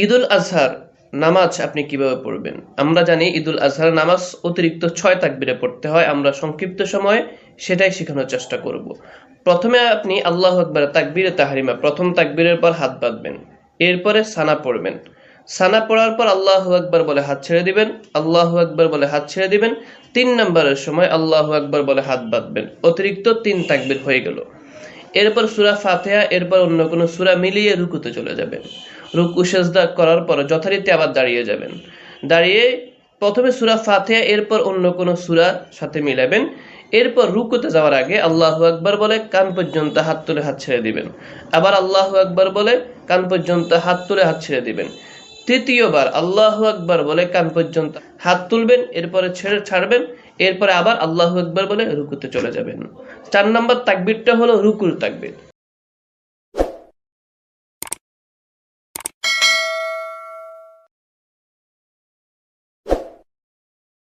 ঈদুল আজহার নামাজ আপনি কিভাবে পড়বেন? আমরা জানি ঈদুল আজহার নামাজ অতিরিক্ত ৬ তাকবীরে পড়তে হয়। আমরা সংক্ষিপ্ত সময়ে সেটাই শেখানোর চেষ্টা করব। প্রথমে আপনি আল্লাহু আকবার তাকবীরে তাহরিমা প্রথম তাকবীরের পর হাত বাঁধবেন। এরপরে সানা পড়বেন। সানা পড়ার পর আল্লাহু আকবার বলে হাত ছেড়ে দিবেন। আল্লাহু আকবার বলে হাত ছেড়ে দিবেন। ৩ নম্বরের সময় আল্লাহু আকবার বলে হাত বাঁধবেন। অতিরিক্ত ৩ তাকবীর হয়ে গেল। এরপর সূরা ফাতিহা, এরপর অন্য কোনো সূরা মিলিয়ে রুকুতে চলে যাবেন। রুকু সেজদা করার পর যথারীতি আবার দাঁড়িয়ে যাবেন। দাঁড়িয়ে প্রথমে সূরা ফাতিহা, এরপর অন্য কোনো সূরা সাথে মিলাবেন। এরপর রুকুতে যাওয়ার আগে আল্লাহু আকবার বলে কান পর্যন্ত হাত তুলে হাত ছেড়ে দিবেন। আবার আল্লাহু আকবার বলে কান পর্যন্ত হাত তুলে হাত ছেড়ে দিবেন। তৃতীয়বার আল্লাহু আকবার বলে কান পর্যন্ত হাত তুলবেন, এরপরে ছাড়বেন। এরপরে আবার আল্লাহু আকবার বলে রুকুতে চলে যাবেন। ৪ নম্বর তাকবীরটা হলো রুকুর তাকবীর।